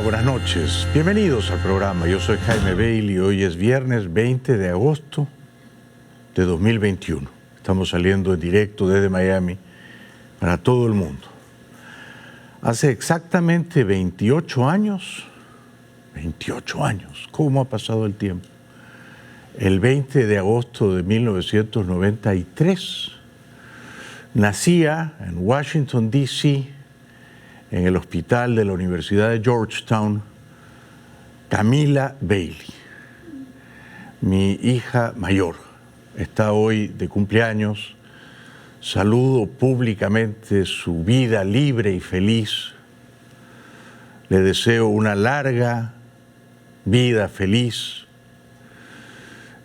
buenas noches. Bienvenidos al programa. Yo soy Jaime Bailey. Hoy es viernes 20 de agosto de 2021. Estamos saliendo en directo desde Miami para todo el mundo. Hace exactamente 28 años, ¿cómo ha pasado el tiempo? El 20 de agosto de 1993, nacía en Washington, D.C., en el hospital de la Universidad de Georgetown, Camila Bailey, mi hija mayor. Está hoy de cumpleaños. Saludo públicamente su vida libre y feliz. Le deseo una larga vida feliz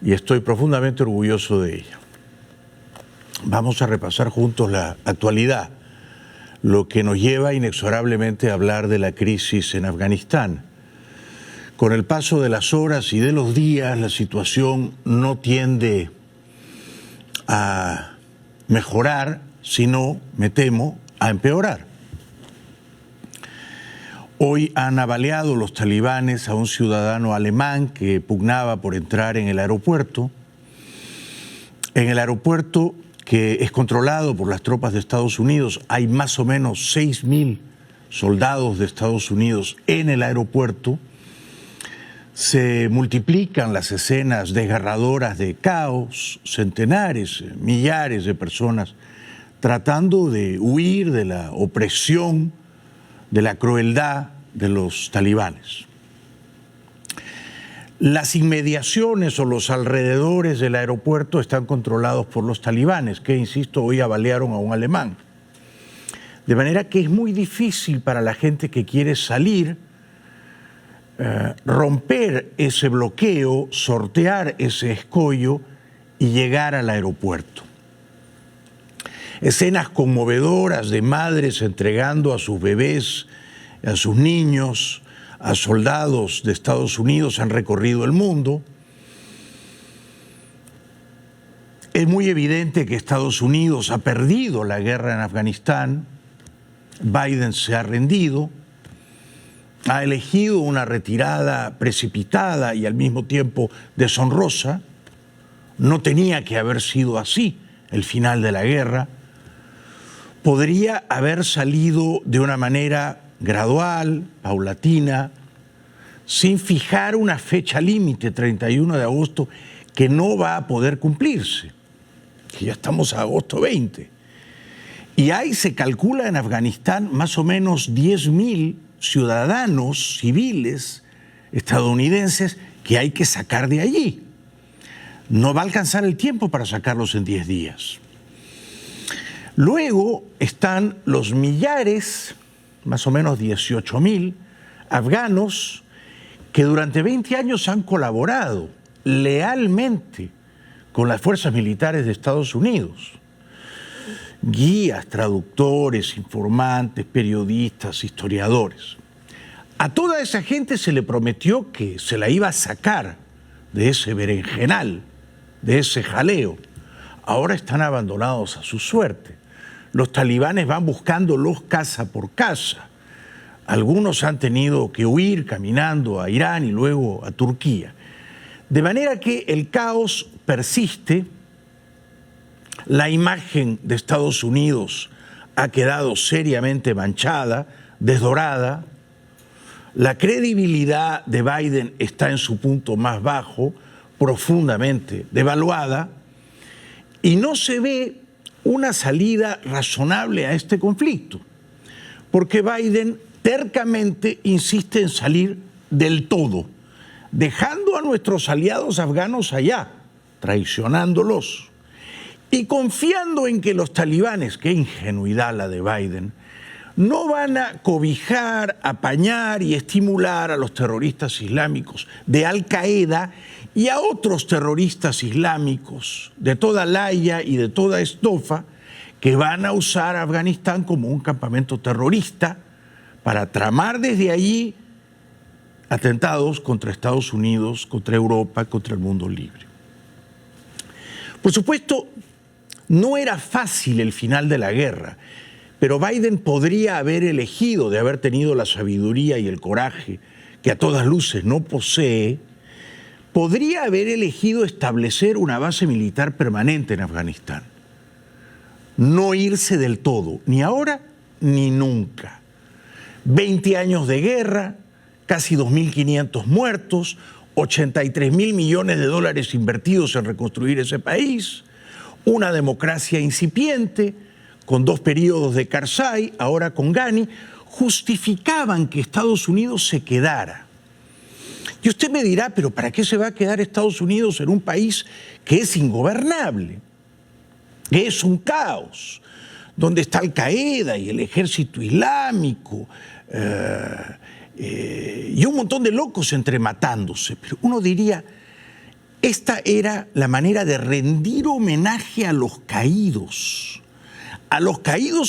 y estoy profundamente orgulloso de ella. Vamos a repasar juntos la actualidad, lo que nos lleva inexorablemente a hablar de la crisis en Afganistán. Con el paso de las horas y de los días, la situación no tiende a mejorar, sino, me temo, a empeorar. Hoy han baleado los talibanes a un ciudadano alemán que pugnaba por entrar en el aeropuerto. En el aeropuerto, que es controlado por las tropas de Estados Unidos, hay más o menos 6.000 soldados de Estados Unidos en el aeropuerto. Se multiplican las escenas desgarradoras de caos, centenares, millares de personas tratando de huir de la opresión, de la crueldad de los talibanes. Las inmediaciones o los alrededores del aeropuerto están controlados por los talibanes, que, insisto, hoy balearon a un alemán. De manera que es muy difícil para la gente que quiere salir romper ese bloqueo, sortear ese escollo y llegar al aeropuerto. Escenas conmovedoras de madres entregando a sus bebés, a sus niños, a soldados de Estados Unidos han recorrido el mundo. Es muy evidente que Estados Unidos ha perdido la guerra en Afganistán. Biden se ha rendido, ha elegido una retirada precipitada y al mismo tiempo deshonrosa. No tenía que haber sido así el final de la guerra. Podría haber salido de una manera gradual, paulatina, sin fijar una fecha límite, 31 de agosto, que no va a poder cumplirse, que ya estamos a agosto 20. Y ahí se calcula en Afganistán más o menos 10.000 ciudadanos civiles estadounidenses que hay que sacar de allí. No va a alcanzar el tiempo para sacarlos en 10 días. Luego están los millares, más o menos 18.000 afganos que durante 20 años han colaborado lealmente con las fuerzas militares de Estados Unidos. Guías, traductores, informantes, periodistas, historiadores. A toda esa gente se le prometió que se la iba a sacar de ese berenjenal, de ese jaleo. Ahora están abandonados a su suerte. Los talibanes van buscándolos casa por casa. Algunos han tenido que huir caminando a Irán y luego a Turquía. De manera que el caos persiste. La imagen de Estados Unidos ha quedado seriamente manchada, desdorada. La credibilidad de Biden está en su punto más bajo, profundamente devaluada, y no se ve una salida razonable a este conflicto, porque Biden tercamente insiste en salir del todo, dejando a nuestros aliados afganos allá, traicionándolos, y confiando en que los talibanes, qué ingenuidad la de Biden, no van a cobijar, apañar y estimular a los terroristas islámicos de Al-Qaeda y a otros terroristas islámicos de toda laya y de toda estofa que van a usar a Afganistán como un campamento terrorista para tramar desde allí atentados contra Estados Unidos, contra Europa, contra el mundo libre. Por supuesto, no era fácil el final de la guerra, pero Biden podría haber elegido, de haber tenido la sabiduría y el coraje que a todas luces no posee, podría haber elegido establecer una base militar permanente en Afganistán. No irse del todo, ni ahora ni nunca. 20 años de guerra, casi 2.500 muertos, 83.000 millones de dólares invertidos en reconstruir ese país, una democracia incipiente, con 2 periodos de Karzai, ahora con Ghani, justificaban que Estados Unidos se quedara. Y usted me dirá, pero ¿para qué se va a quedar Estados Unidos en un país que es ingobernable, que es un caos, donde está Al-Qaeda y el ejército islámico y un montón de locos entrematándose? Pero uno diría, esta era la manera de rendir homenaje a los caídos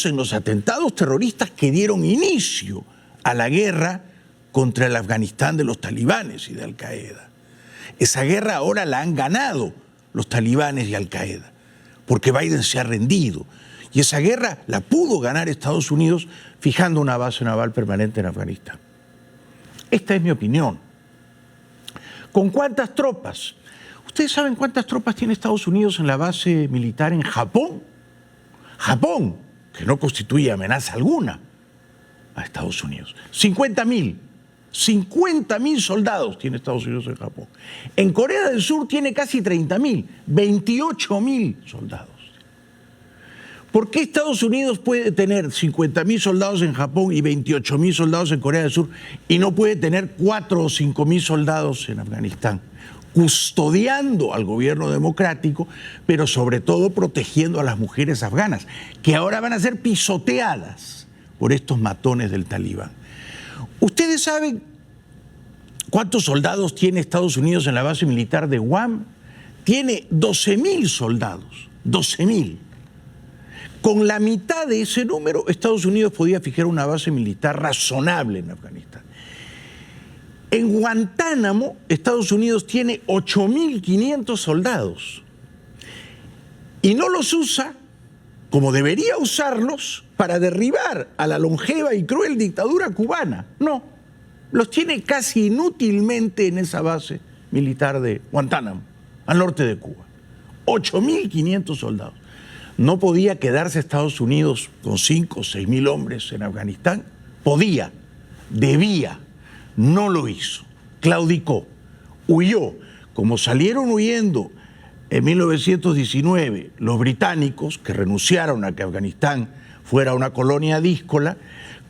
en los atentados terroristas que dieron inicio a la guerra contra el Afganistán de los talibanes y de Al-Qaeda. Esa guerra ahora la han ganado los talibanes y Al-Qaeda, porque Biden se ha rendido. Y esa guerra la pudo ganar Estados Unidos fijando una base naval permanente en Afganistán. Esta es mi opinión. ¿Con cuántas tropas? ¿Ustedes saben cuántas tropas tiene Estados Unidos en la base militar en Japón? Japón, que no constituye amenaza alguna a Estados Unidos. 50.000. 50.000 soldados tiene Estados Unidos en Japón. En Corea del Sur tiene casi 30.000, 28.000 soldados. ¿Por qué Estados Unidos puede tener 50.000 soldados en Japón y 28.000 soldados en Corea del Sur y no puede tener 4 o 5.000 soldados en Afganistán? Custodiando al gobierno democrático, pero sobre todo protegiendo a las mujeres afganas, que ahora van a ser pisoteadas por estos matones del Talibán. ¿Ustedes saben cuántos soldados tiene Estados Unidos en la base militar de Guam? Tiene 12.000 soldados, 12.000. Con la mitad de ese número, Estados Unidos podía fijar una base militar razonable en Afganistán. En Guantánamo, Estados Unidos tiene 8.500 soldados y no los usa como debería usarlos para derribar a la longeva y cruel dictadura cubana. No, los tiene casi inútilmente en esa base militar de Guantánamo, al norte de Cuba. 8.500 soldados. ¿No podía quedarse Estados Unidos con 5 o 6.000 hombres en Afganistán? Podía, debía. No lo hizo, claudicó, huyó. Como salieron huyendo en 1919 los británicos, que renunciaron a que Afganistán fuera una colonia díscola,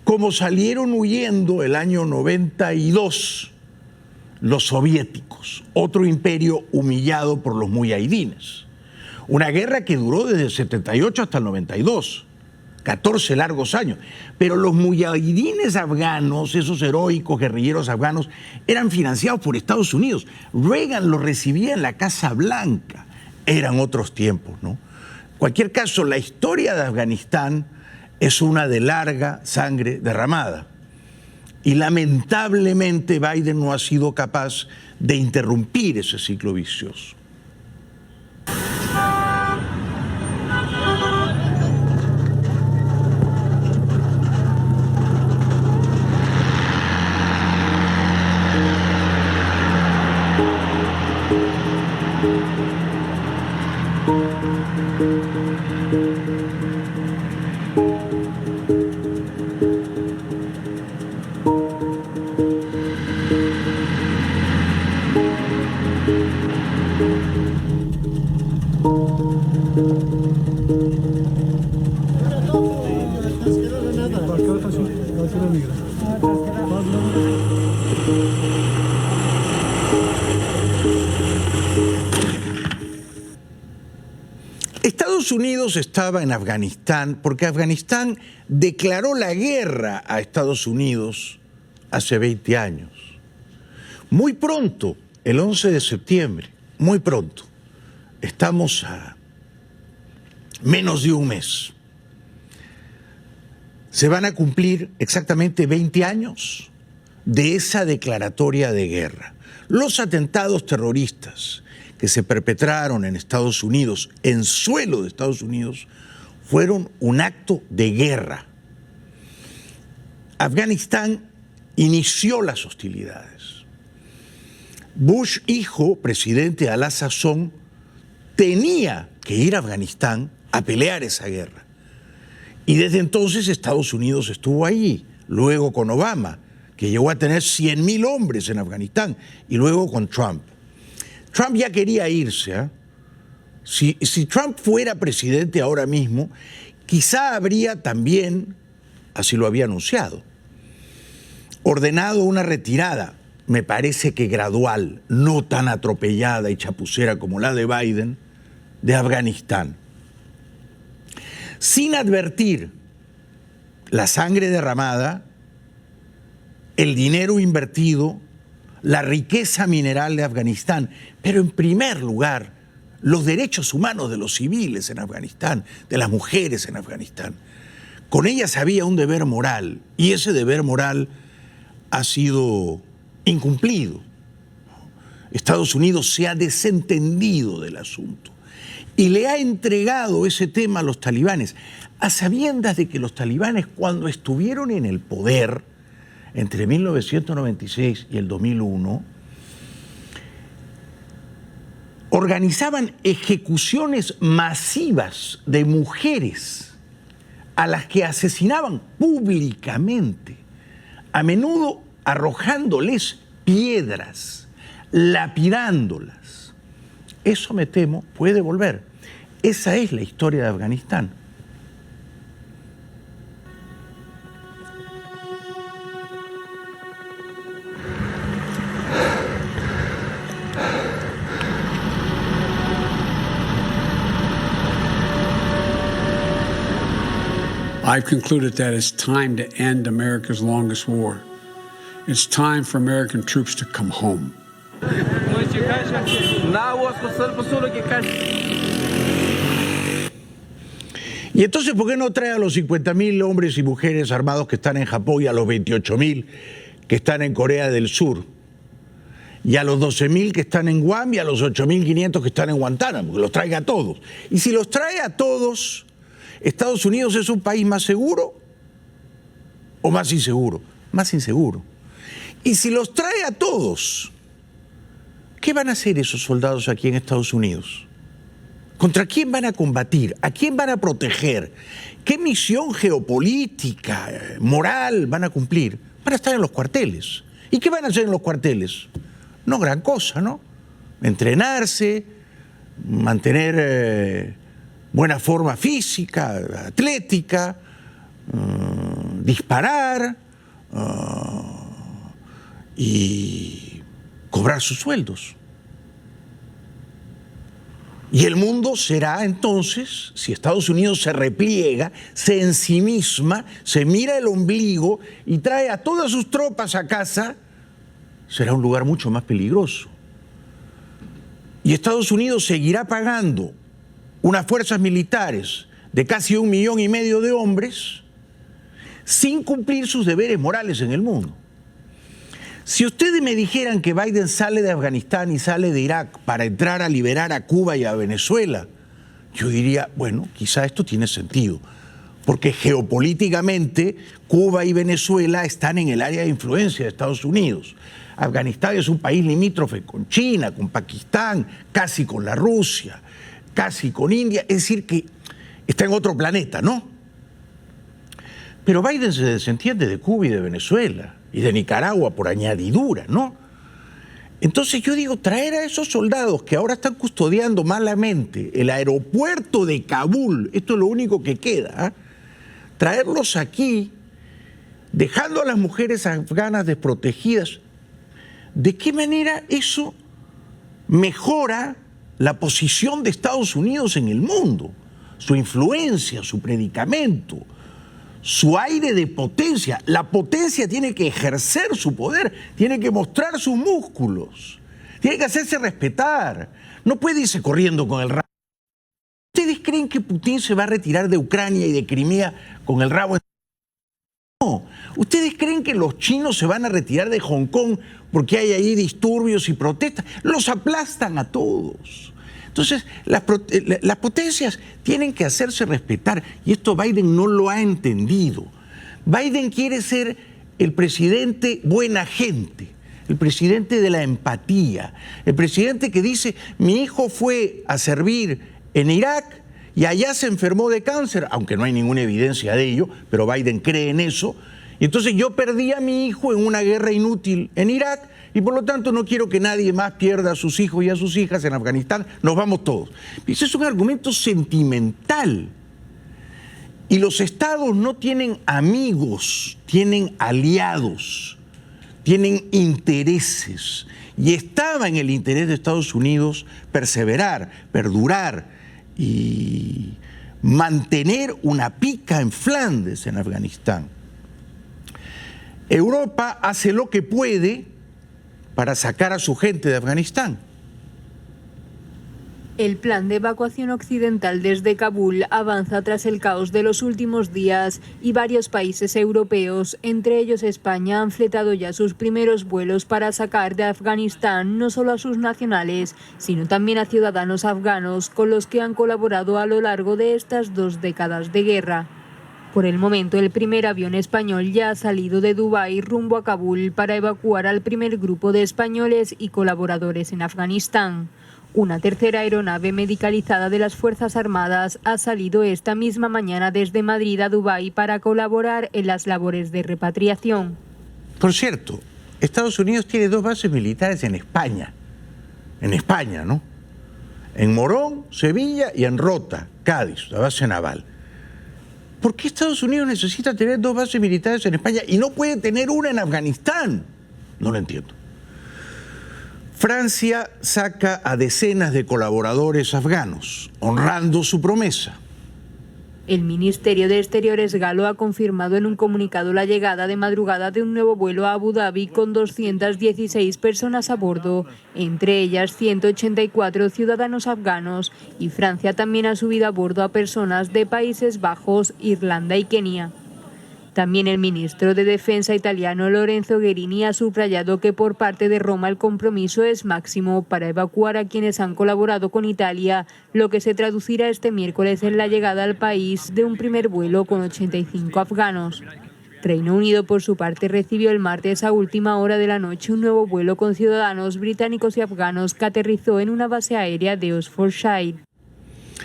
como salieron huyendo el año 92 los soviéticos, otro imperio humillado por los muyahidines. Una guerra que duró desde el 78 hasta el 92. 14 largos años, pero los muyahidines afganos, esos heroicos guerrilleros afganos, eran financiados por Estados Unidos. Reagan los recibía en la Casa Blanca. Eran otros tiempos, ¿no? En cualquier caso, la historia de Afganistán es una de larga sangre derramada. Y lamentablemente Biden no ha sido capaz de interrumpir ese ciclo vicioso. Estados Unidos estaba en Afganistán porque Afganistán declaró la guerra a Estados Unidos hace 20 años. Muy pronto, el 11 de septiembre, muy pronto, estamos a menos de un mes. Se van a cumplir exactamente 20 años de esa declaratoria de guerra. Los atentados terroristas que se perpetraron en Estados Unidos, en suelo de Estados Unidos, fueron un acto de guerra. Afganistán inició las hostilidades. Bush, hijo, presidente a la sazón, tenía que ir a Afganistán a pelear esa guerra. Y desde entonces Estados Unidos estuvo allí, luego con Obama, que llegó a tener 100.000 hombres en Afganistán, y luego con Trump. Trump ya quería irse, ¿eh? Si Trump fuera presidente ahora mismo, quizá habría también, así lo había anunciado, ordenado una retirada, me parece que gradual, no tan atropellada y chapucera como la de Biden, de Afganistán. Sin advertir la sangre derramada, el dinero invertido, la riqueza mineral de Afganistán, pero en primer lugar, los derechos humanos de los civiles en Afganistán, de las mujeres en Afganistán. Con ellas había un deber moral, y ese deber moral ha sido incumplido. Estados Unidos se ha desentendido del asunto y le ha entregado ese tema a los talibanes, a sabiendas de que los talibanes, cuando estuvieron en el poder entre 1996 y el 2001, organizaban ejecuciones masivas de mujeres a las que asesinaban públicamente, a menudo arrojándoles piedras, lapidándolas. Eso, me temo, puede volver. Esa es la historia de Afganistán. I've concluded that it's time to end America's longest war. It's time for American troops to come home. Y entonces, ¿por qué no trae a los 50.000 hombres y mujeres armados que están en Japón y a los 28.000 que están en Corea del Sur? Y a los 12.000 que están en Guam y a los 8.500 que están en Guantánamo, que los traiga a todos. Y si los trae a todos, ¿Estados Unidos es un país más seguro o más inseguro? Más inseguro. Y si los trae a todos, ¿qué van a hacer esos soldados aquí en Estados Unidos? ¿Contra quién van a combatir? ¿A quién van a proteger? ¿Qué misión geopolítica, moral van a cumplir? Van a estar en los cuarteles. ¿Y qué van a hacer en los cuarteles? No gran cosa, ¿no? Entrenarse, mantener buena forma física, atlética, disparar y cobrar sus sueldos. Y el mundo será entonces, si Estados Unidos se repliega, se ensimisma, se mira el ombligo y trae a todas sus tropas a casa, será un lugar mucho más peligroso. Y Estados Unidos seguirá pagando unas fuerzas militares de casi 1,5 millones de hombres sin cumplir sus deberes morales en el mundo. Si ustedes me dijeran que Biden sale de Afganistán y sale de Irak para entrar a liberar a Cuba y a Venezuela, yo diría, bueno, quizá esto tiene sentido, porque geopolíticamente Cuba y Venezuela están en el área de influencia de Estados Unidos. Afganistán es un país limítrofe con China, con Pakistán, casi con la Rusia, casi con India, es decir que está en otro planeta, ¿no? Pero Biden se desentiende de Cuba y de Venezuela y de Nicaragua por añadidura, ¿no? Entonces yo digo, traer a esos soldados que ahora están custodiando malamente el aeropuerto de Kabul, esto es lo único que queda, ¿eh? Traerlos aquí, dejando a las mujeres afganas desprotegidas, ¿de qué manera eso mejora la posición de Estados Unidos en el mundo? Su influencia, su predicamento, su aire de potencia. La potencia tiene que ejercer su poder, tiene que mostrar sus músculos, tiene que hacerse respetar. No puede irse corriendo con el rabo. ¿Ustedes creen que Putin se va a retirar de Ucrania y de Crimea con el rabo? No. ¿Ustedes creen que los chinos se van a retirar de Hong Kong porque hay ahí disturbios y protestas? Los aplastan a todos. Entonces, las potencias tienen que hacerse respetar y esto Biden no lo ha entendido. Biden quiere ser el presidente buena gente, el presidente de la empatía, el presidente que dice, mi hijo fue a servir en Irak y allá se enfermó de cáncer, aunque no hay ninguna evidencia de ello, pero Biden cree en eso, y entonces yo perdí a mi hijo en una guerra inútil en Irak y por lo tanto no quiero que nadie más pierda a sus hijos y a sus hijas en Afganistán, nos vamos todos. Ese es un argumento sentimental. Y los estados no tienen amigos, tienen aliados, tienen intereses. Y estaba en el interés de Estados Unidos perseverar, perdurar y mantener una pica en Flandes, en Afganistán. Europa hace lo que puede para sacar a su gente de Afganistán. El plan de evacuación occidental desde Kabul avanza tras el caos de los últimos días y varios países europeos, entre ellos España, han fletado ya sus primeros vuelos para sacar de Afganistán no solo a sus nacionales, sino también a ciudadanos afganos con los que han colaborado a lo largo de estas 2 décadas de guerra. Por el momento, el primer avión español ya ha salido de Dubái rumbo a Kabul para evacuar al primer grupo de españoles y colaboradores en Afganistán. Una tercera aeronave medicalizada de las Fuerzas Armadas ha salido esta misma mañana desde Madrid a Dubái para colaborar en las labores de repatriación. Por cierto, Estados Unidos tiene 2 bases militares en España. En España, ¿no? En Morón, Sevilla y en Rota, Cádiz, la base naval. ¿Por qué Estados Unidos necesita tener 2 bases militares en España y no puede tener una en Afganistán? No lo entiendo. Francia saca a decenas de colaboradores afganos, honrando su promesa. El Ministerio de Exteriores galo ha confirmado en un comunicado la llegada de madrugada de un nuevo vuelo a Abu Dhabi con 216 personas a bordo, entre ellas 184 ciudadanos afganos, y Francia también ha subido a bordo a personas de Países Bajos, Irlanda y Kenia. También el ministro de Defensa italiano Lorenzo Guerini ha subrayado que por parte de Roma el compromiso es máximo para evacuar a quienes han colaborado con Italia, lo que se traducirá este miércoles en la llegada al país de un primer vuelo con 85 afganos. Reino Unido, por su parte, recibió el martes a última hora de la noche un nuevo vuelo con ciudadanos británicos y afganos que aterrizó en una base aérea de Oxfordshire.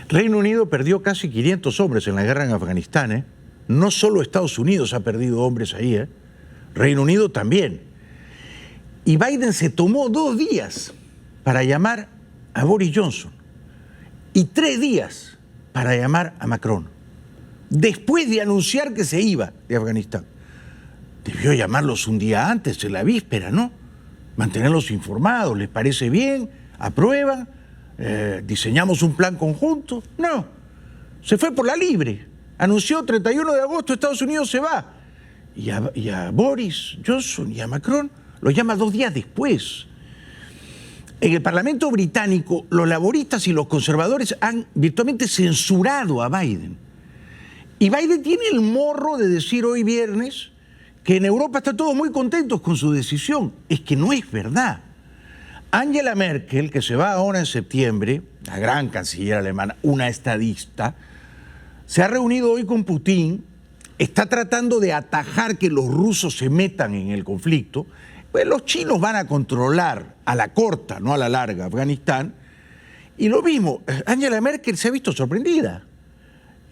Reino Unido perdió casi 500 hombres en la guerra en Afganistán, ¿eh? No solo Estados Unidos ha perdido hombres ahí, Reino Unido también. Y Biden se tomó 2 días para llamar a Boris Johnson y 3 días para llamar a Macron, después de anunciar que se iba de Afganistán. Debió llamarlos un día antes, en la víspera, ¿no? Mantenerlos informados, ¿les parece bien? ¿Aprueban? ¿Diseñamos un plan conjunto? No, se fue por la libre. Anunció 31 de agosto, Estados Unidos se va. Y a Boris Johnson y a Macron los llama 2 días después. En el Parlamento británico, los laboristas y los conservadores han virtualmente censurado a Biden. Y Biden tiene el morro de decir hoy viernes que en Europa están todos muy contentos con su decisión. Es que no es verdad. Angela Merkel, que se va ahora en septiembre, la gran canciller alemana, una estadista, se ha reunido hoy con Putin, está tratando de atajar que los rusos se metan en el conflicto. Pues los chinos van a controlar a la corta, no a la larga, Afganistán. Y lo mismo, Angela Merkel se ha visto sorprendida.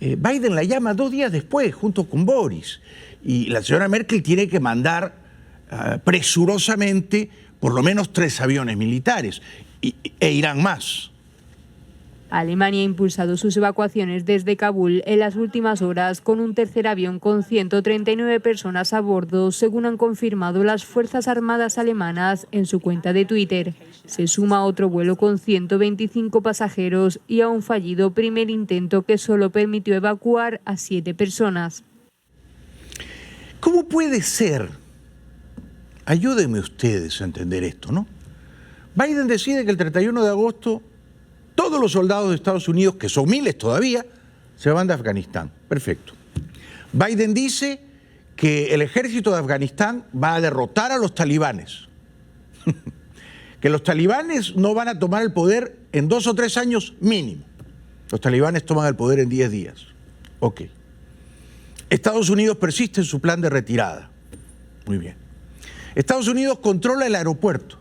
Biden la llama 2 días después, junto con Boris. Y la señora Merkel tiene que mandar presurosamente por lo menos 3 aviones militares, e irán más. Alemania ha impulsado sus evacuaciones desde Kabul en las últimas horas con un tercer avión con 139 personas a bordo, según han confirmado las Fuerzas Armadas alemanas en su cuenta de Twitter. Se suma otro vuelo con 125 pasajeros y a un fallido primer intento que solo permitió evacuar a 7 personas. ¿Cómo puede ser? Ayúdenme ustedes a entender esto, ¿no? Biden decide que el 31 de agosto todos los soldados de Estados Unidos, que son miles todavía, se van de Afganistán. Perfecto. Biden dice que el ejército de Afganistán va a derrotar a los talibanes. Que los talibanes no van a tomar el poder en 2 o 3 años mínimo. Los talibanes toman el poder en 10 días. Ok. Estados Unidos persiste en su plan de retirada. Muy bien. Estados Unidos controla el aeropuerto,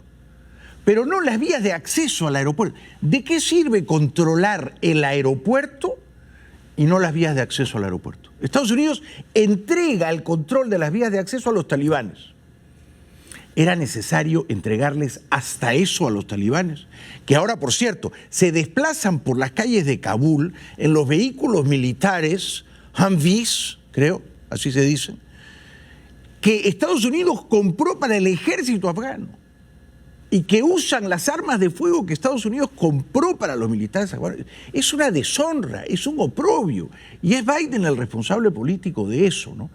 pero no las vías de acceso al aeropuerto. ¿De qué sirve controlar el aeropuerto y no las vías de acceso al aeropuerto? Estados Unidos entrega el control de las vías de acceso a los talibanes. ¿Era necesario entregarles hasta eso a los talibanes? Que ahora, por cierto, se desplazan por las calles de Kabul en los vehículos militares, Humvees, creo, así se dicen, que Estados Unidos compró para el ejército afgano y que usan las armas de fuego que Estados Unidos compró para los militares afganos. Es una deshonra, es un oprobio, y es Biden el responsable político de eso, ¿no?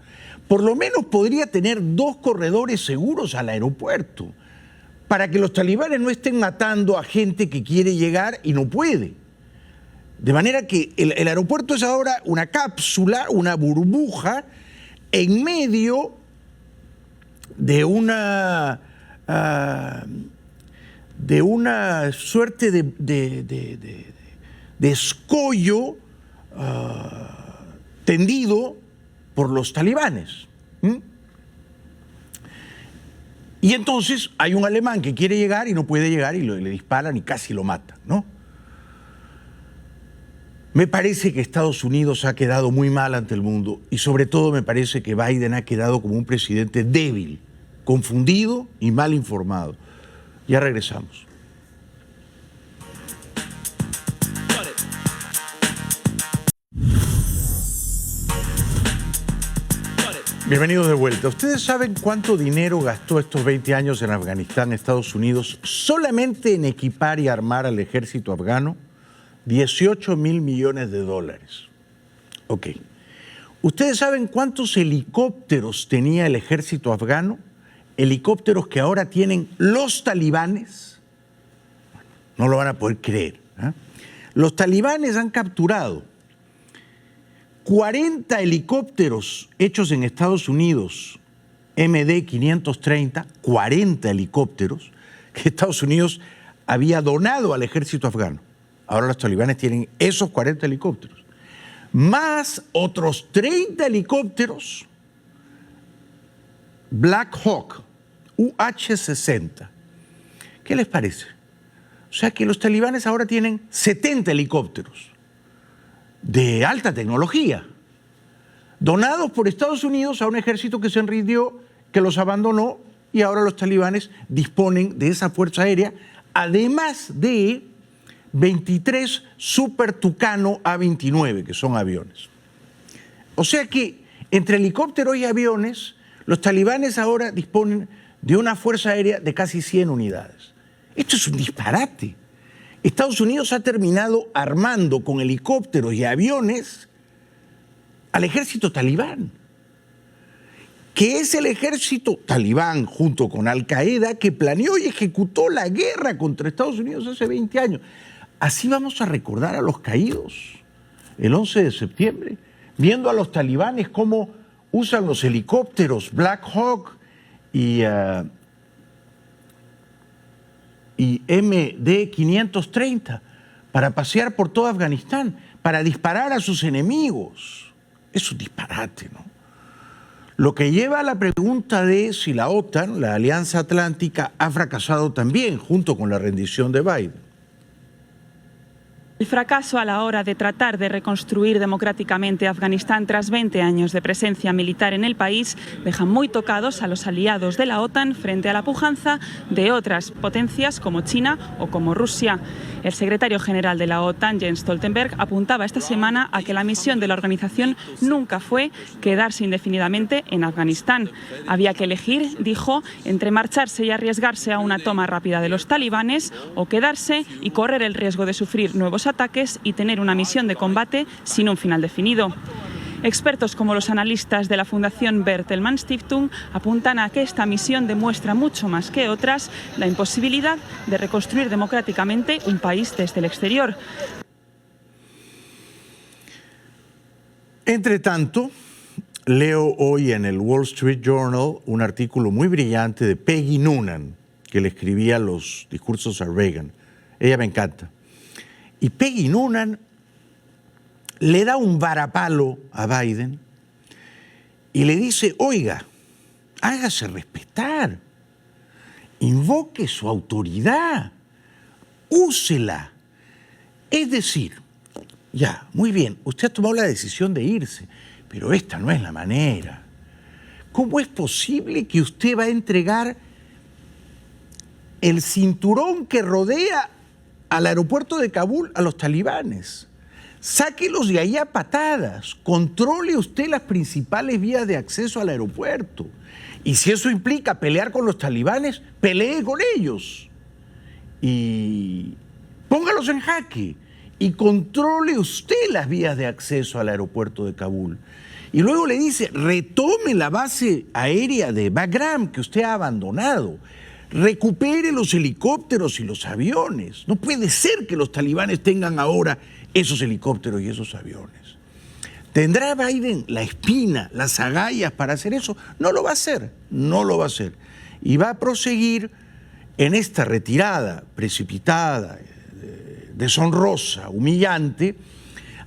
Por lo menos podría tener 2 corredores seguros al aeropuerto para que los talibanes no estén matando a gente que quiere llegar y no puede. De manera que el aeropuerto es ahora una cápsula, una burbuja, en medio de una suerte de escollo tendido por los talibanes. Y entonces hay un alemán que quiere llegar y no puede llegar y le disparan y casi lo matan, ¿no? Me parece que Estados Unidos ha quedado muy mal ante el mundo y sobre todo me parece que Biden ha quedado como un presidente débil, confundido y mal informado. Ya regresamos. Bienvenidos de vuelta. ¿Ustedes saben cuánto dinero gastó estos 20 años en Afganistán, Estados Unidos, solamente en equipar y armar al ejército afgano? 18 mil millones de dólares. Ok. ¿Ustedes saben cuántos helicópteros tenía el ejército afgano? Helicópteros que ahora tienen los talibanes. No lo van a poder creer, ¿eh? Los talibanes han capturado 40 helicópteros hechos en Estados Unidos, MD-530, 40 helicópteros que Estados Unidos había donado al ejército afgano. Ahora los talibanes tienen esos 40 helicópteros, más otros 30 helicópteros Black Hawk, UH-60. ¿Qué les parece? O sea que los talibanes ahora tienen 70 helicópteros de alta tecnología, donados por Estados Unidos a un ejército que se rindió, que los abandonó, y ahora los talibanes disponen de esa fuerza aérea, además de 23 Super Tucano A-29, que son aviones. O sea que entre helicópteros y aviones, los talibanes ahora disponen de una fuerza aérea de casi 100 unidades. Esto es un disparate. Estados Unidos ha terminado armando con helicópteros y aviones al ejército talibán, que es el ejército talibán junto con Al-Qaeda que planeó y ejecutó la guerra contra Estados Unidos hace 20 años. Así vamos a recordar a los caídos el 11 de septiembre, viendo a los talibanes cómo usan los helicópteros Black Hawk y MD-530 para pasear por todo Afganistán, para disparar a sus enemigos. Es un disparate, ¿no? Lo que lleva a la pregunta de si la OTAN, la Alianza Atlántica, ha fracasado también junto con la rendición de Biden. El fracaso a la hora de tratar de reconstruir democráticamente Afganistán tras 20 años de presencia militar en el país deja muy tocados a los aliados de la OTAN frente a la pujanza de otras potencias como China o como Rusia. El secretario general de la OTAN, Jens Stoltenberg, apuntaba esta semana a que la misión de la organización nunca fue quedarse indefinidamente en Afganistán. Había que elegir, dijo, entre marcharse y arriesgarse a una toma rápida de los talibanes o quedarse y correr el riesgo de sufrir nuevos ataques y tener una misión de combate sin un final definido. Expertos como los analistas de la Fundación Bertelsmann Stiftung apuntan a que esta misión demuestra mucho más que otras la imposibilidad de reconstruir democráticamente un país desde el exterior. Entre tanto, leo hoy en el Wall Street Journal un artículo muy brillante de Peggy Noonan, que le escribía los discursos a Reagan. Ella me encanta. Y Peggy Noonan le da un varapalo a Biden y le dice, oiga, hágase respetar, invoque su autoridad, úsela. Es decir, ya, muy bien, usted ha tomado la decisión de irse, pero esta no es la manera. ¿Cómo es posible que usted va a entregar el cinturón que rodea al aeropuerto de Kabul a los talibanes? Sáquelos de ahí a patadas, controle usted las principales vías de acceso al aeropuerto. Y si eso implica pelear con los talibanes, pelee con ellos. Y póngalos en jaque y controle usted las vías de acceso al aeropuerto de Kabul. Y luego le dice, retome la base aérea de Bagram que usted ha abandonado. Recupere los helicópteros y los aviones. No puede ser que los talibanes tengan ahora esos helicópteros y esos aviones. ¿Tendrá Biden la espina, las agallas para hacer eso? No lo va a hacer, no lo va a hacer. Y va a proseguir en esta retirada precipitada, deshonrosa, humillante,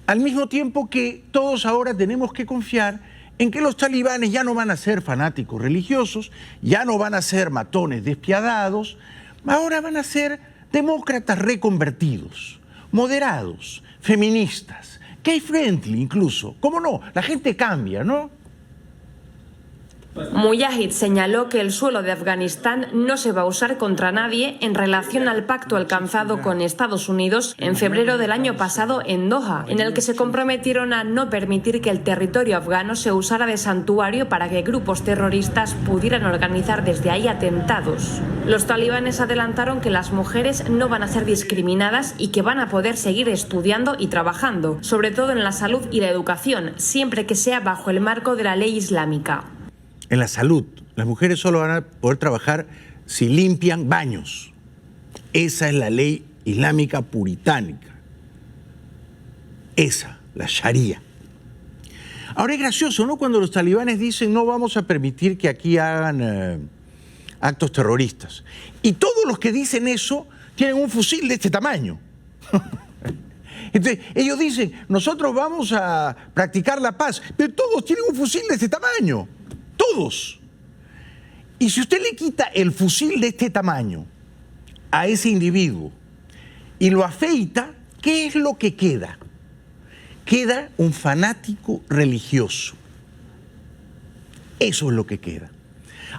al mismo tiempo que todos ahora tenemos que confiar en que los talibanes ya no van a ser fanáticos religiosos, ya no van a ser matones despiadados, ahora van a ser demócratas reconvertidos, moderados, feministas, gay-friendly incluso. ¿Cómo no? La gente cambia, ¿no? Mujahid señaló que el suelo de Afganistán no se va a usar contra nadie en relación al pacto alcanzado con Estados Unidos en febrero del año pasado en Doha, en el que se comprometieron a no permitir que el territorio afgano se usara de santuario para que grupos terroristas pudieran organizar desde ahí atentados. Los talibanes adelantaron que las mujeres no van a ser discriminadas y que van a poder seguir estudiando y trabajando, sobre todo en la salud y la educación, siempre que sea bajo el marco de la ley islámica. En la salud, las mujeres solo van a poder trabajar si limpian baños. Esa es la ley islámica puritánica. Esa, la Sharia. Ahora es gracioso, ¿no? Cuando los talibanes dicen no vamos a permitir que aquí hagan actos terroristas. Y todos los que dicen eso tienen un fusil de este tamaño. Entonces, ellos dicen, nosotros vamos a practicar la paz, pero todos tienen un fusil de este tamaño. Todos. Y si usted le quita el fusil de este tamaño a ese individuo y lo afeita, ¿qué es lo que queda? Queda un fanático religioso. Eso es lo que queda.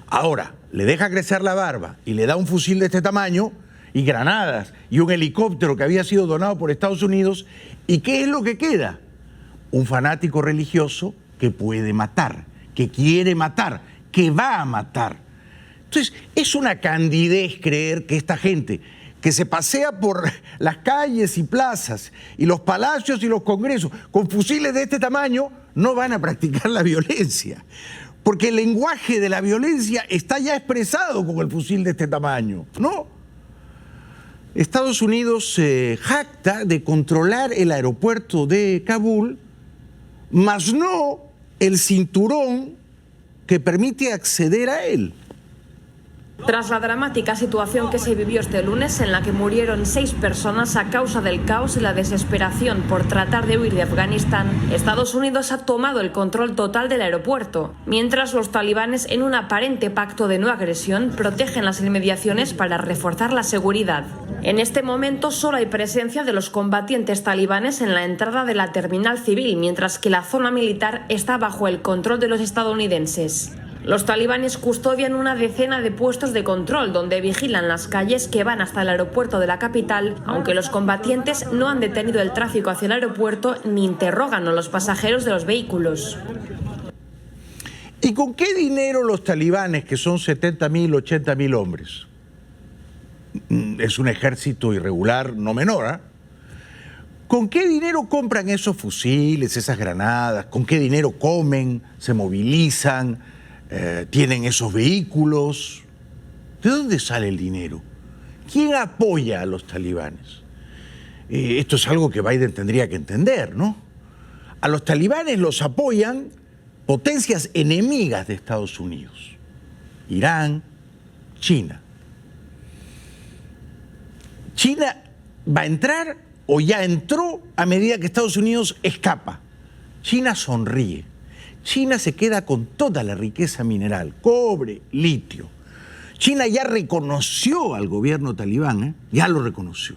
Ahora, le deja crecer la barba y le da un fusil de este tamaño y granadas y un helicóptero que había sido donado por Estados Unidos, ¿y qué es lo que queda? Un fanático religioso que puede matar, que quiere matar, que va a matar. Entonces, es una candidez creer que esta gente que se pasea por las calles y plazas y los palacios y los congresos con fusiles de este tamaño no van a practicar la violencia. Porque el lenguaje de la violencia está ya expresado con el fusil de este tamaño, ¿no? Estados Unidos se jacta de controlar el aeropuerto de Kabul, mas no el cinturón que permite acceder a él. Tras la dramática situación que se vivió este lunes, en la que murieron 6 personas a causa del caos y la desesperación por tratar de huir de Afganistán, Estados Unidos ha tomado el control total del aeropuerto, mientras los talibanes, en un aparente pacto de no agresión, protegen las inmediaciones para reforzar la seguridad. En este momento solo hay presencia de los combatientes talibanes en la entrada de la terminal civil, mientras que la zona militar está bajo el control de los estadounidenses. Los talibanes custodian una decena de puestos de control donde vigilan las calles que van hasta el aeropuerto de la capital, aunque los combatientes no han detenido el tráfico hacia el aeropuerto ni interrogan a los pasajeros de los vehículos. ¿Y con qué dinero los talibanes, que son 70.000, 80.000 hombres? Es un ejército irregular no menor, ¿eh? ¿Con qué dinero compran esos fusiles, esas granadas? ¿Con qué dinero comen, se movilizan? ¿Tienen esos vehículos? ¿De dónde sale el dinero? ¿Quién apoya a los talibanes? Esto es algo que Biden tendría que entender, ¿no? A los talibanes los apoyan potencias enemigas de Estados Unidos. Irán, China. China va a entrar o ya entró a medida que Estados Unidos escapa. China sonríe. China se queda con toda la riqueza mineral, cobre, litio. China ya reconoció al gobierno talibán, ya lo reconoció.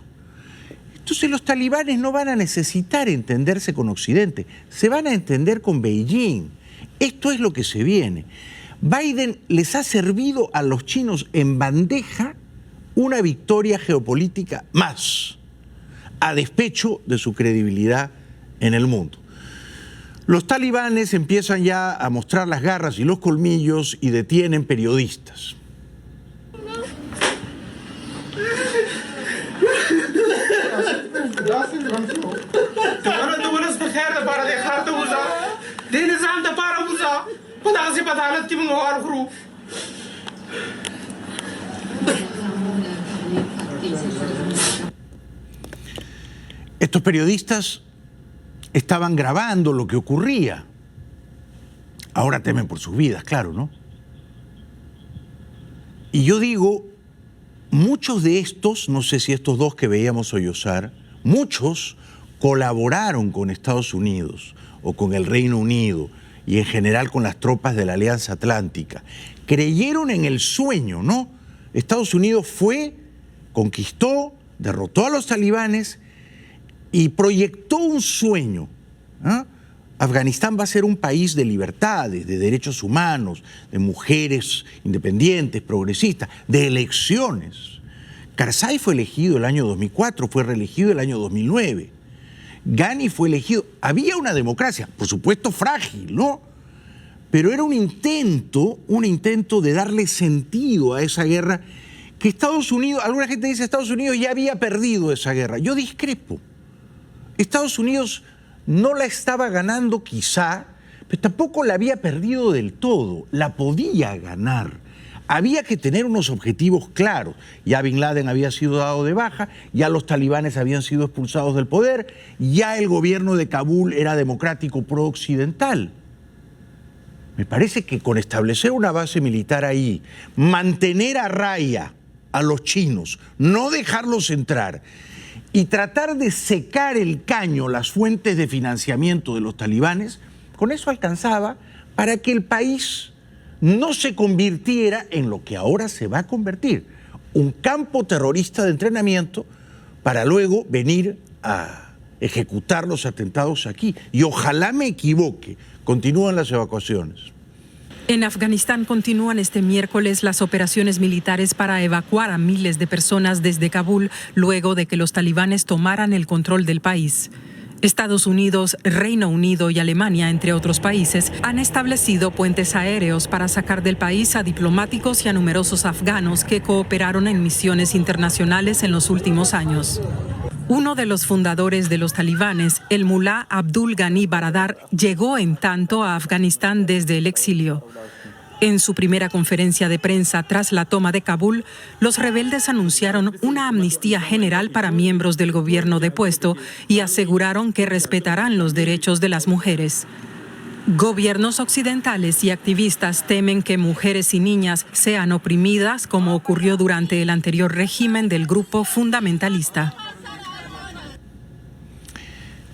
Entonces los talibanes no van a necesitar entenderse con Occidente, se van a entender con Beijing. Esto es lo que se viene. Biden les ha servido a los chinos en bandeja una victoria geopolítica más, a despecho de su credibilidad en el mundo. Los talibanes empiezan ya a mostrar las garras y los colmillos y detienen periodistas. Estos periodistas estaban grabando lo que ocurría. Ahora temen por sus vidas, claro, ¿no? Y yo digo, muchos de estos, no sé si estos dos que veíamos sollozar, muchos colaboraron con Estados Unidos o con el Reino Unido y en general con las tropas de la Alianza Atlántica. Creyeron en el sueño, ¿no? Estados Unidos fue, conquistó, derrotó a los talibanes y proyectó un sueño. Afganistán va a ser un país de libertades, de derechos humanos, de mujeres independientes, progresistas, de elecciones. Karzai fue elegido el año 2004, fue reelegido el año 2009. Ghani fue elegido. Había una democracia, por supuesto frágil, ¿no? Pero era un intento de darle sentido a esa guerra que Estados Unidos, alguna gente dice Estados Unidos ya había perdido esa guerra. Yo discrepo. Estados Unidos no la estaba ganando quizá, pero tampoco la había perdido del todo. La podía ganar. Había que tener unos objetivos claros. Ya Bin Laden había sido dado de baja, ya los talibanes habían sido expulsados del poder, ya el gobierno de Kabul era democrático pro-occidental. Me parece que con establecer una base militar ahí, mantener a raya a los chinos, no dejarlos entrar y tratar de secar el caño, las fuentes de financiamiento de los talibanes, con eso alcanzaba para que el país no se convirtiera en lo que ahora se va a convertir, un campo terrorista de entrenamiento para luego venir a ejecutar los atentados aquí. Y ojalá me equivoque, continúan las evacuaciones. En Afganistán continúan este miércoles las operaciones militares para evacuar a miles de personas desde Kabul luego de que los talibanes tomaran el control del país. Estados Unidos, Reino Unido y Alemania, entre otros países, han establecido puentes aéreos para sacar del país a diplomáticos y a numerosos afganos que cooperaron en misiones internacionales en los últimos años. Uno de los fundadores de los talibanes, el mulá Abdul Ghani Baradar, llegó en tanto a Afganistán desde el exilio. En su primera conferencia de prensa tras la toma de Kabul, los rebeldes anunciaron una amnistía general para miembros del gobierno depuesto y aseguraron que respetarán los derechos de las mujeres. Gobiernos occidentales y activistas temen que mujeres y niñas sean oprimidas, como ocurrió durante el anterior régimen del grupo fundamentalista.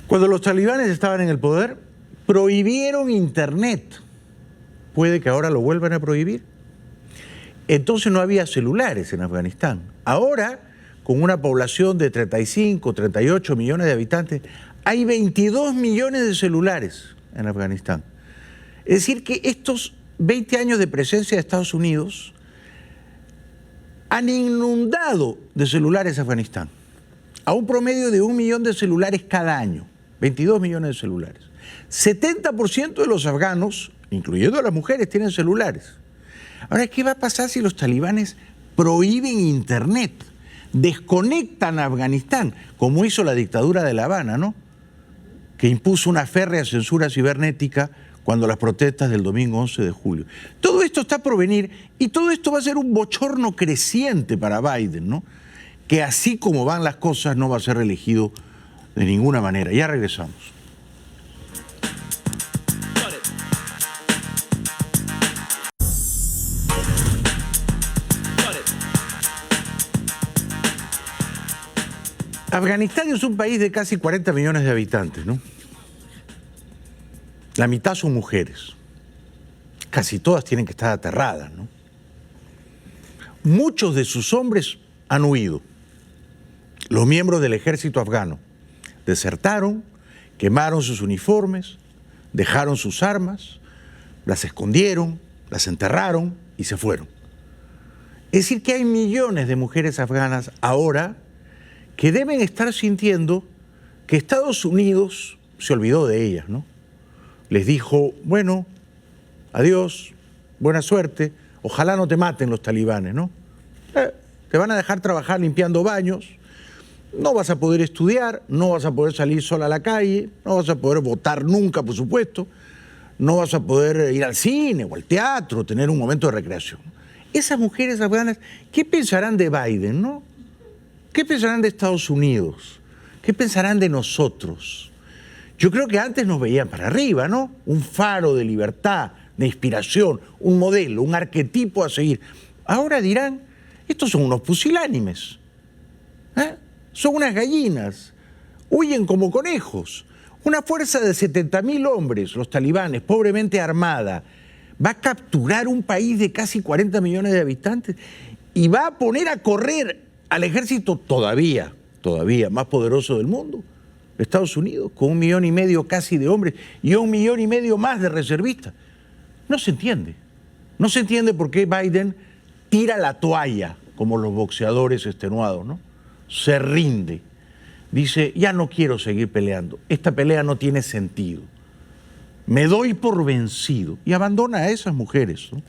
Cuando los talibanes estaban en el poder, prohibieron Internet. Puede que ahora lo vuelvan a prohibir. Entonces no había celulares en Afganistán. Ahora, con una población de 35, 38 millones de habitantes, hay 22 millones de celulares en Afganistán. Es decir, que estos 20 años de presencia de Estados Unidos han inundado de celulares Afganistán, a un promedio de 1 millón de celulares cada año, 22 millones de celulares. 70% de los afganos, incluyendo a las mujeres, tienen celulares. Ahora, ¿qué va a pasar si los talibanes prohíben Internet? Desconectan a Afganistán, como hizo la dictadura de La Habana, ¿no? Que impuso una férrea censura cibernética cuando las protestas del domingo 11 de julio. Todo esto está por venir y todo esto va a ser un bochorno creciente para Biden, ¿no? Que así como van las cosas no va a ser reelegido de ninguna manera. Ya regresamos. Afganistán es un país de casi 40 millones de habitantes, ¿no? La mitad son mujeres. casi todas tienen que estar aterradas, ¿no? Muchos de sus hombres han huido. Los miembros del ejército afgano desertaron, quemaron sus uniformes, dejaron sus armas, las escondieron, las enterraron y se fueron. Es decir, que hay millones de mujeres afganas ahora que deben estar sintiendo que Estados Unidos se olvidó de ellas, ¿no? Les dijo, bueno, adiós, buena suerte, ojalá no te maten los talibanes, ¿no? Te van a dejar trabajar limpiando baños, no vas a poder estudiar, no vas a poder salir sola a la calle, no vas a poder votar nunca, por supuesto, no vas a poder ir al cine o al teatro, tener un momento de recreación. Esas mujeres afganas, ¿qué pensarán de Biden, no? ¿Qué pensarán de Estados Unidos? ¿Qué pensarán de nosotros? Yo creo que antes nos veían para arriba, ¿no? Un faro de libertad, de inspiración, un modelo, un arquetipo a seguir. Ahora dirán, estos son unos pusilánimes, ¿eh? Son unas gallinas, huyen como conejos. Una fuerza de 70.000 hombres, los talibanes, pobremente armada, va a capturar un país de casi 40 millones de habitantes y va a poner a correr al ejército todavía más poderoso del mundo, Estados Unidos, con 1,5 millones casi de hombres y 1,5 millones más de reservistas. No se entiende. No se entiende por qué Biden tira la toalla, como los boxeadores extenuados, ¿no? Se rinde. Dice, ya no quiero seguir peleando. Esta pelea no tiene sentido. Me doy por vencido. Y abandona a esas mujeres, ¿no?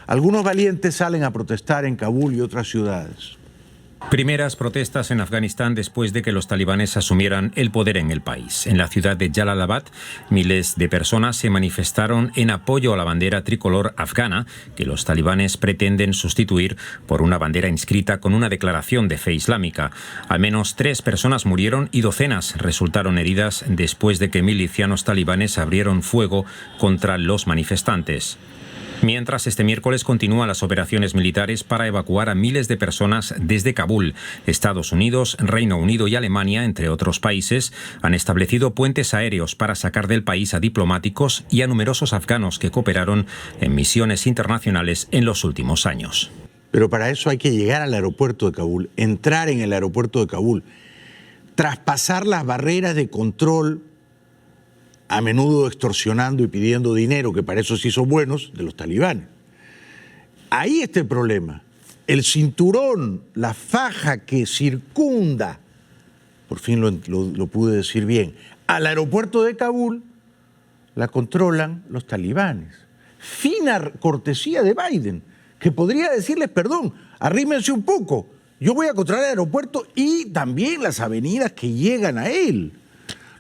Algunos valientes salen a protestar en Kabul y otras ciudades. Primeras protestas en Afganistán después de que los talibanes asumieran el poder en el país. En la ciudad de Jalalabad, miles de personas se manifestaron en apoyo a la bandera tricolor afgana, que los talibanes pretenden sustituir por una bandera inscrita con una declaración de fe islámica. Al menos 3 personas murieron y docenas resultaron heridas después de que milicianos talibanes abrieron fuego contra los manifestantes. Mientras, este miércoles continúan las operaciones militares para evacuar a miles de personas desde Kabul. Estados Unidos, Reino Unido y Alemania, entre otros países, han establecido puentes aéreos para sacar del país a diplomáticos y a numerosos afganos que cooperaron en misiones internacionales en los últimos años. Pero para eso hay que llegar al aeropuerto de Kabul, entrar en el aeropuerto de Kabul, traspasar las barreras de control, a menudo extorsionando y pidiendo dinero, que para eso sí son buenos, de los talibanes. Ahí está el problema. El cinturón, la faja que circunda, por fin lo pude decir bien, al aeropuerto de Kabul, la controlan los talibanes. Fina cortesía de Biden, que podría decirles, perdón, arrímense un poco, yo voy a controlar el aeropuerto y también las avenidas que llegan a él.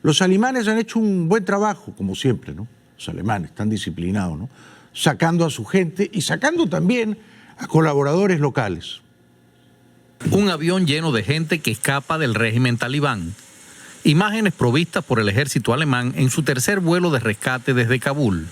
Los alemanes han hecho un buen trabajo, como siempre, ¿no? Los alemanes están disciplinados, ¿no? Sacando a su gente y sacando también a colaboradores locales. Un avión lleno de gente que escapa del régimen talibán. Imágenes provistas por el ejército alemán en su tercer vuelo de rescate desde Kabul.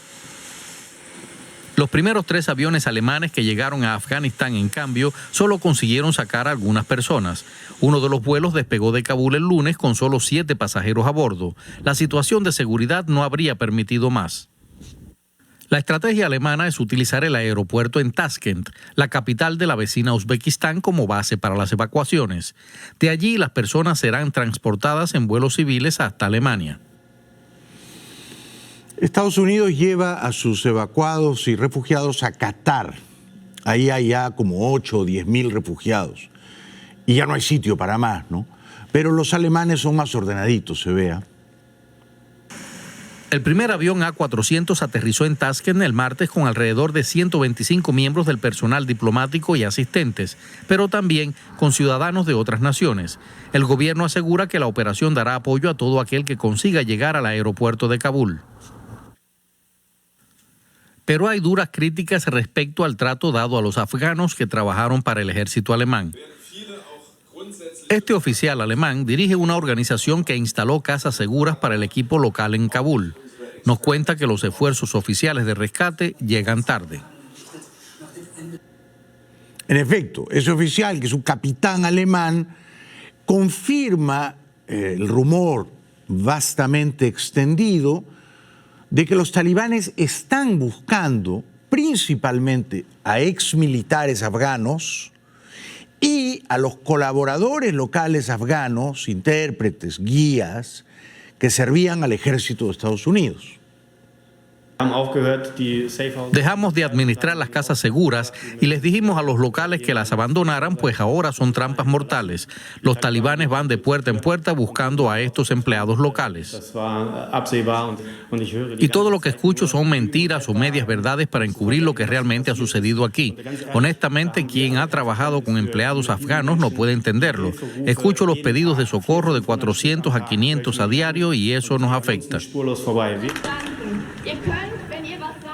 Los primeros 3 aviones alemanes que llegaron a Afganistán, en cambio, solo consiguieron sacar a algunas personas. Uno de los vuelos despegó de Kabul el lunes con solo 7 pasajeros a bordo. La situación de seguridad no habría permitido más. La estrategia alemana es utilizar el aeropuerto en Tashkent, la capital de la vecina Uzbekistán, como base para las evacuaciones. De allí, las personas serán transportadas en vuelos civiles hasta Alemania. Estados Unidos lleva a sus evacuados y refugiados a Qatar. Ahí hay ya como 8 o 10.000 refugiados. Y ya no hay sitio para más, ¿no? Pero los alemanes son más ordenaditos, se vea. El primer avión A400 aterrizó en Tashkent el martes con alrededor de 125 miembros del personal diplomático y asistentes, pero también con ciudadanos de otras naciones. El gobierno asegura que la operación dará apoyo a todo aquel que consiga llegar al aeropuerto de Kabul. Pero hay duras críticas respecto al trato dado a los afganos que trabajaron para el ejército alemán. Este oficial alemán dirige una organización que instaló casas seguras para el equipo local en Kabul. Nos cuenta que los esfuerzos oficiales de rescate llegan tarde. En efecto, ese oficial, que es un capitán alemán, confirma el rumor vastamente extendido de que los talibanes están buscando principalmente a exmilitares afganos y a los colaboradores locales afganos, intérpretes, guías, que servían al ejército de Estados Unidos. Dejamos de administrar las casas seguras y les dijimos a los locales que las abandonaran, pues ahora son trampas mortales. Los talibanes van de puerta en puerta buscando a estos empleados locales. Y todo lo que escucho son mentiras o medias verdades para encubrir lo que realmente ha sucedido aquí. Honestamente, quien ha trabajado con empleados afganos no puede entenderlo. Escucho los pedidos de socorro de 400 a 500 a diario y eso nos afecta.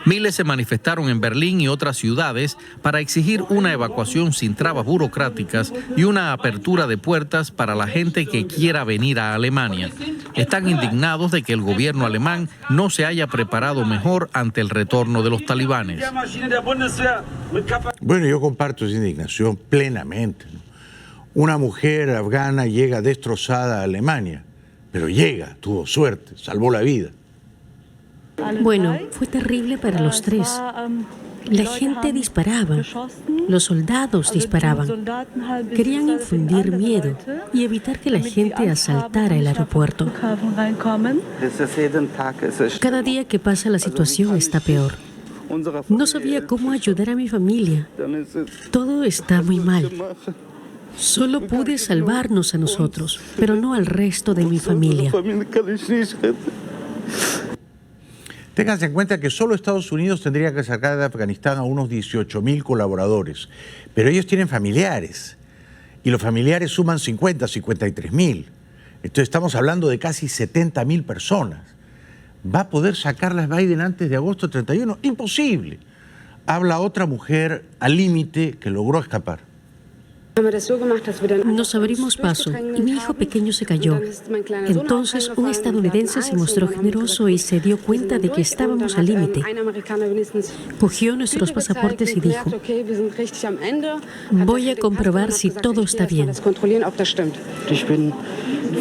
Miles se manifestaron en Berlín y otras ciudades para exigir una evacuación sin trabas burocráticas y una apertura de puertas para la gente que quiera venir a Alemania. Están indignados de que el gobierno alemán no se haya preparado mejor ante el retorno de los talibanes. Bueno, yo comparto esa indignación plenamente, ¿no? Una mujer afgana llega destrozada a Alemania, pero llega, tuvo suerte, salvó la vida. Bueno, fue terrible para los tres. La gente disparaba, los soldados disparaban. Querían infundir miedo y evitar que la gente asaltara el aeropuerto. Cada día que pasa la situación está peor. No sabía cómo ayudar a mi familia. Todo está muy mal. Solo pude salvarnos a nosotros, pero no al resto de mi familia. Ténganse en cuenta que solo Estados Unidos tendría que sacar de Afganistán a unos 18.000 colaboradores, pero ellos tienen familiares y los familiares suman 53.000. Entonces estamos hablando de casi 70.000 personas. ¿Va a poder sacarlas Biden antes de agosto 31? Imposible. Habla otra mujer al límite que logró escapar. Nos abrimos paso y mi hijo pequeño se cayó. Entonces un estadounidense se mostró generoso y se dio cuenta de que estábamos al límite. Cogió nuestros pasaportes y dijo: voy a comprobar si todo está bien.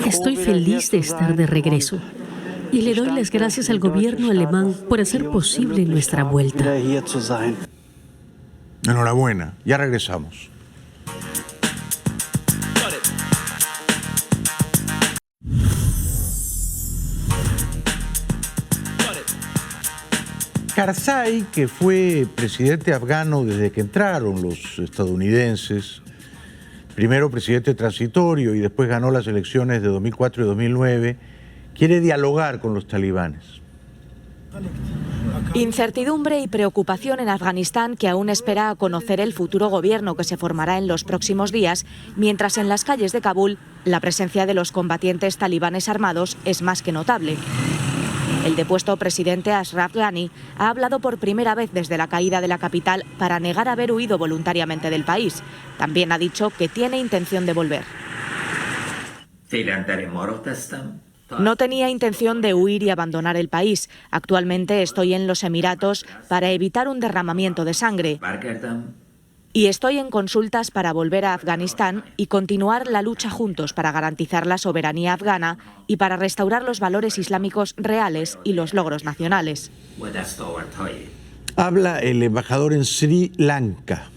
Estoy feliz de estar de regreso y le doy las gracias al gobierno alemán por hacer posible nuestra vuelta. Enhorabuena, ya regresamos. Karzai, que fue presidente afgano desde que entraron los estadounidenses, primero presidente transitorio y después ganó las elecciones de 2004 y 2009, quiere dialogar con los talibanes. Incertidumbre y preocupación en Afganistán, que aún espera a conocer el futuro gobierno que se formará en los próximos días, mientras en las calles de Kabul la presencia de los combatientes talibanes armados es más que notable. El depuesto presidente Ashraf Ghani ha hablado por primera vez desde la caída de la capital para negar haber huido voluntariamente del país. También ha dicho que tiene intención de volver. No tenía intención de huir y abandonar el país. Actualmente estoy en los Emiratos para evitar un derramamiento de sangre. Y estoy en consultas para volver a Afganistán y continuar la lucha juntos para garantizar la soberanía afgana y para restaurar los valores islámicos reales y los logros nacionales. Habla el embajador en Sri Lanka.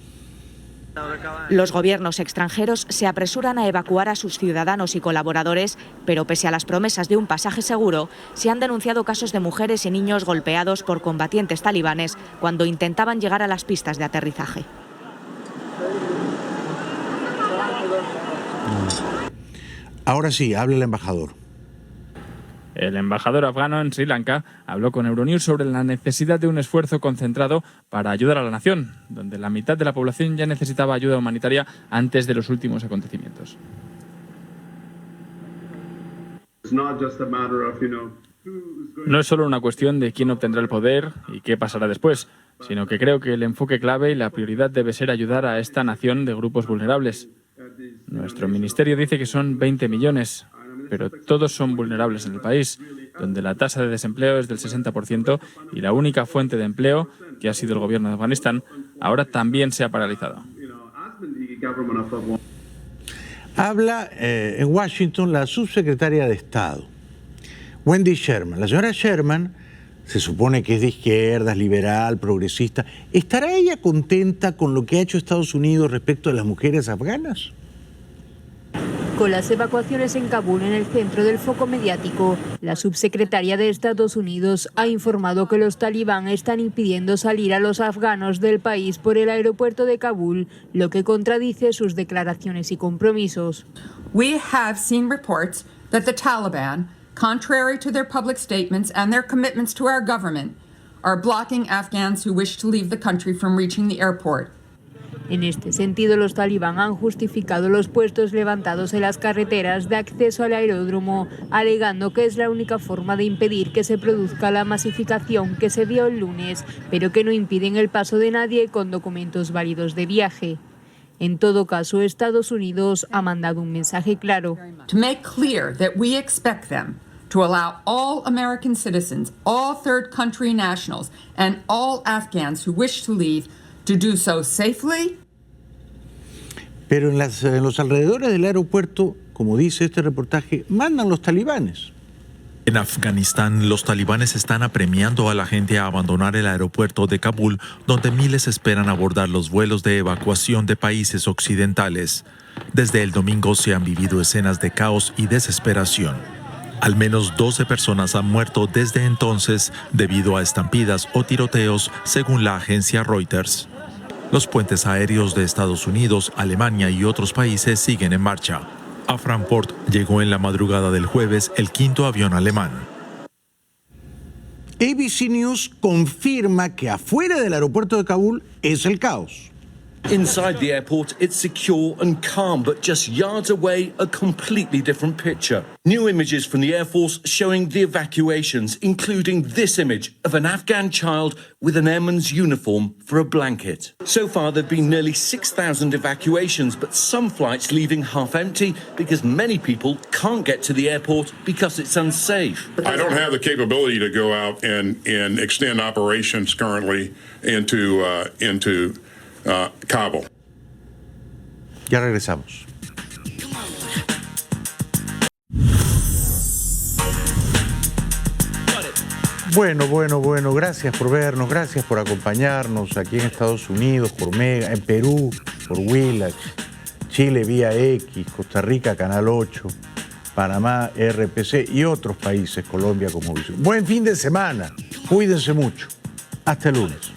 Los gobiernos extranjeros se apresuran a evacuar a sus ciudadanos y colaboradores, pero pese a las promesas de un pasaje seguro, se han denunciado casos de mujeres y niños golpeados por combatientes talibanes cuando intentaban llegar a las pistas de aterrizaje. Ahora sí, habla el embajador. El embajador afgano en Sri Lanka habló con Euronews sobre la necesidad de un esfuerzo concentrado para ayudar a la nación, donde la mitad de la población ya necesitaba ayuda humanitaria antes de los últimos acontecimientos. No es solo una cuestión de quién obtendrá el poder y qué pasará después, sino que creo que el enfoque clave y la prioridad debe ser ayudar a esta nación de grupos vulnerables. Nuestro ministerio dice que son 20 millones, pero todos son vulnerables en el país, donde la tasa de desempleo es del 60% y la única fuente de empleo, que ha sido el gobierno de Afganistán, ahora también se ha paralizado. Habla en Washington la subsecretaria de Estado, Wendy Sherman. La señora Sherman se supone que es de izquierdas, liberal, progresista. ¿Estará ella contenta con lo que ha hecho Estados Unidos respecto a las mujeres afganas? Con las evacuaciones en Kabul en el centro del foco mediático, la subsecretaria de Estados Unidos ha informado que los talibán están impidiendo salir a los afganos del país por el aeropuerto de Kabul, lo que contradice sus declaraciones y compromisos. We have seen reports that the Taliban, contrary to their public statements and their commitments to our government, are blocking Afghans who wish to leave the country from reaching the airport. En este sentido, los talibán han justificado los puestos levantados en las carreteras de acceso al aeródromo, alegando que es la única forma de impedir que se produzca la masificación que se vio el lunes, pero que no impiden el paso de nadie con documentos válidos de viaje. En todo caso, Estados Unidos ha mandado un mensaje claro. To make clear that we expect them to allow all American citizens, all third country nationals, and all Afghans who wish to leave to do so safely. Pero en los alrededores del aeropuerto, como dice este reportaje, mandan los talibanes. En Afganistán, los talibanes están apremiando a la gente a abandonar el aeropuerto de Kabul, donde miles esperan abordar los vuelos de evacuación de países occidentales. Desde el domingo se han vivido escenas de caos y desesperación. Al menos 12 personas han muerto desde entonces debido a estampidas o tiroteos, según la agencia Reuters. Los puentes aéreos de Estados Unidos, Alemania y otros países siguen en marcha. A Frankfurt llegó en la madrugada del jueves el 5º avión alemán. ABC News confirma que afuera del aeropuerto de Kabul es el caos. Inside the airport, it's secure and calm, but just yards away, a completely different picture. New images from the Air Force showing the evacuations, including this image of an Afghan child with an airman's uniform for a blanket. So far, there have been nearly 6,000 evacuations, but some flights leaving half empty because many people can't get to the airport because it's unsafe. I don't have the capability to go out and extend operations currently into Kabul. Ya regresamos. Bueno, gracias por vernos, gracias por acompañarnos aquí en Estados Unidos, por Mega, en Perú, por Willax, Chile vía X, Costa Rica, Canal 8, Panamá, RPC y otros países, Colombia como visión. Buen fin de semana, cuídense mucho. Hasta el lunes.